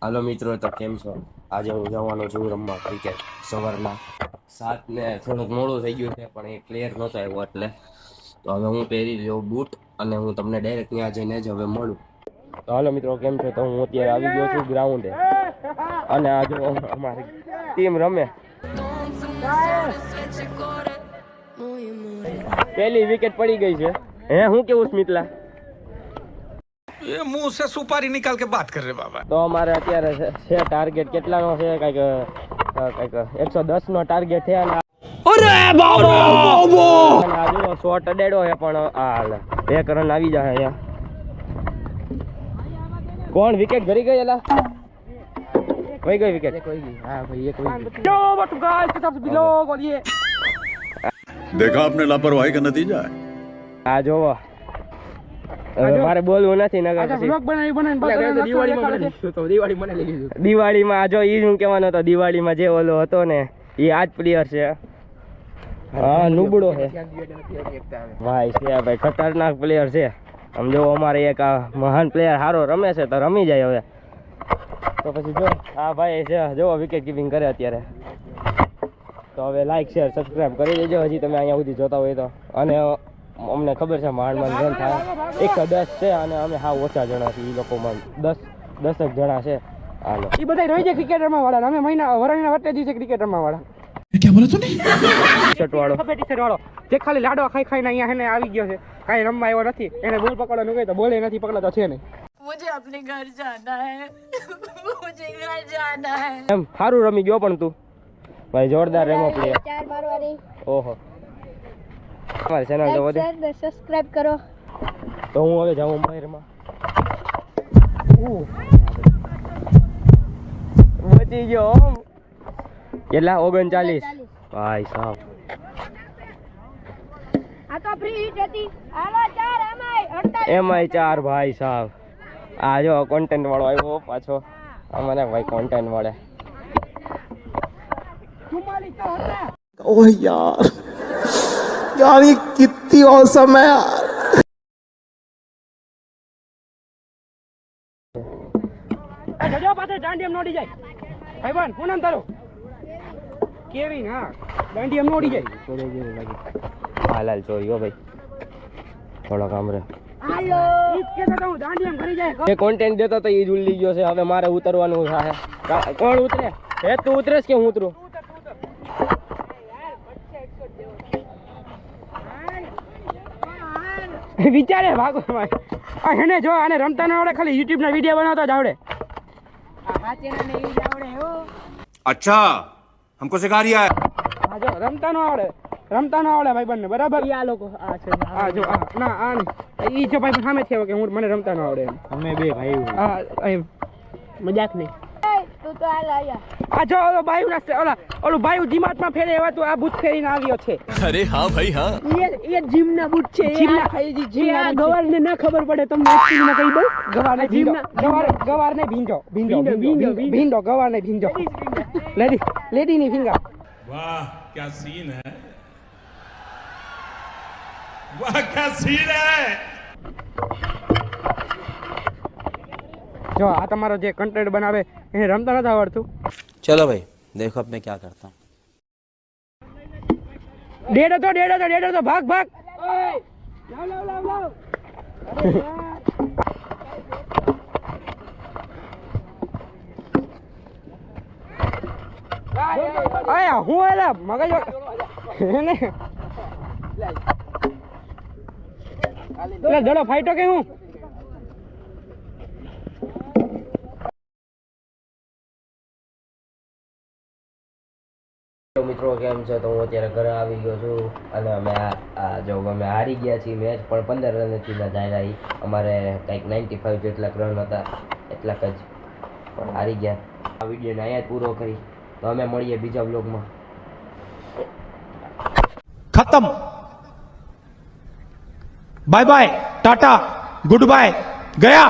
હાલો મિત્રો, તો કેમ છો? આજે હું જવાનો છું રમવા ક્રિકેટ સવારના 7 ને થોડુંક મોડું થઈ ગયું છે, પણ એ પ્લેયર નહોતો આવ્યો એટલે તો હવે હું પહેરી લ્યો બૂટ અને હું તમને ડાયરેક્ટ ત્યાં જઈને જ હવે મળું. તો હાલો મિત્રો, કેમ છો? તો હું અત્યારે આવી ગયો છું ગ્રાઉન્ડે અને આ જો અમારી ટીમ રમે. પહેલી વિકેટ પડી ગઈ છે. હે હું કેવું સ્મિતલા? ये मुंह से सुपारी निकाल के बात कर रहे बाबा। તો અમારે અત્યારે છે ટાર્ગેટ કેટલાનો છે? કંઈક 110 નો ટાર્ગેટ છે અને अरे बाबा આ જો શોટ અડેડો છે પણ હાલ 1 રન આવી જાય અહીંયા. કોણ વિકેટ ભરી ગઈ? એલા વહી ગઈ વિકેટ. હા ભાઈ એક વહી ગઈ. जो बट गाइस के सब बिलोग और ये देखा आपने लापरवाही का नतीजा है। આ જોવો મારે બોલવું નથી નગર अच्छा પછી व्लॉग बनाई દિવાળીમાં આ જો ઈ હું કહેવાનો હતો. દિવાળીમાં જે ઓલો હતો ને એ આ જ પ્લેયર છે. હા નુબડો છે ભાઈ, છે ભાઈ ખતરનાક પ્લેયર છે. આમ જો અમારે એક આ મહાન પ્લેયર સારો રમે છે તો રમી જાય હવે. તો પછી જો આ ભાઈ છે જો વિકેટ કીપિંગ કરે અત્યારે. તો હવે લાઈક શેર સબસ્ક્રાઈબ કરી દેજો હજી તમે અહીંયા સુધી જોતા હોય તો. અને અમને ખબર છે માંડ રન થાય 110 છે અને અમે હા ઓછા જણા છીએ. એ લોકોમાં 10 જણા છે. હાલો ये બધા રોજ ક્રિકેટ રમવા વાળા અમે મહિના વરાણીના વચ્ચે દિવસે ક્રિકેટ રમવા વાળા. क्या बोला तूने? શર્ટ વાળો ખબર ટી-શર્ટ વાળો જે ખાલી લાડવા ખાઈ ખાઈને અહીંયા હેને આવી ગયો છે. કાંઈ રમવા આવ્યો નથી. એને બોલ પકડવાનું કહે તો બોલે નથી પકડતો છે નહીં. मुझे अपने घर जाना है मुझे घर जाना है એમ સારું રમી ગયો પણ તું ભાઈ જોરદાર રેમો પ્લેયર. 4 મારવાની ઓહો અમારી ચેનલ તો વધે સબસ્ક્રાઇબ કરો. તો હું હવે જાઉં અંબાઈરમાં. બચી ગયો કેટલા 39 ભાઈ સાહેબ. આ તો ફ્રી હિટ હતી. આલો 4 એમાંય 48 એમાંય 4 ભાઈ સાહેબ. આ જો કોન્ટેન્ટ વાળો આવ્યો પાછો. અમને ભાઈ કોન્ટેન્ટ મળે. ओह यार यार ये कितनी औसम है यार। જજો પાછળ દાંડિયમ નોડી જાય. ભાઈબંધ શું નામ તારું? કેવિન. હા દાંડિયમ નોડી જાય. ચોરી જેવું લાગે. હાલાલ ચોરી હો ભાઈ. થોડો કામ રે. હાલો ઈ જ કહેતો તો હું દાંડિયમ કરી જાય. જે કોન્ટેન્ટ દેતો તો એ જ ઉલ્લી ગયો છે. હવે મારે ઉતરવાનું છે. કોણ ઉતરે? હે તું ઉતરેશ કે હું ઉતરું? વિચારે ભાગો ભાઈ. આ હેને જો આને રમતા ન આવડે, ખાલી YouTube ના વિડિયો બનાવતા જ આવડે. अच्छा हमको सिखा रिया है। હા જો રમતા ન આવડે ભાઈ બંને બરાબર. આ લોકો આ છે આ જો આ ના આ નહીં. ઈ જો ભાઈ સામે થયો કે હું મને રમતા ન આવડે. અમે બે ભાઈ હા એમ મજાક નહીં. તું તો હાલ આયા. આ જો ઓલો બાયુ ના ઓલું બાયુ જીમાતમાં ફેરે એવા તું આ બૂટ ફેરીને આવ્યો છે. अरे हाँ भाई हाँ। એ જીમ ના બૂટ છે. જીમ ના ગવાર ને ના ખબર પડે તમને એક્ચ્યુઅલી માં કહી દઉં. ગવાર ને ભીંજો ગવાર ને ભીંજો લેડી ની ફિંગર. वाह क्या सीन है, वाह क्या सीन है। જો આ તમારો જે કન્ટેન્ટ બનાવે એને રમતા નથી આવડતું. चलो भाई देखो अब मैं क्या करता हूँ। ડેડો તો ભાગ લાવ. આયા હું એલા મગજ એને જડો ફાઈટો કે હું મિત્રો કેમ છે? તો હું અત્યારે ઘરે આવી ગયો છું અને અમે જો અમે હારી ગયા છીએ મેચ, પણ 15 રનથી ના જાય. અમારે કંઈક 95 જેટલા રન હતા એટલાક જ, પણ હારી ગયા. આ વિડીયોને અહીંયા જ પૂરો કરી. તો અમે મળીએ બીજા બ્લોગમાં. खत्म, bye bye, tata, goodbye, गया।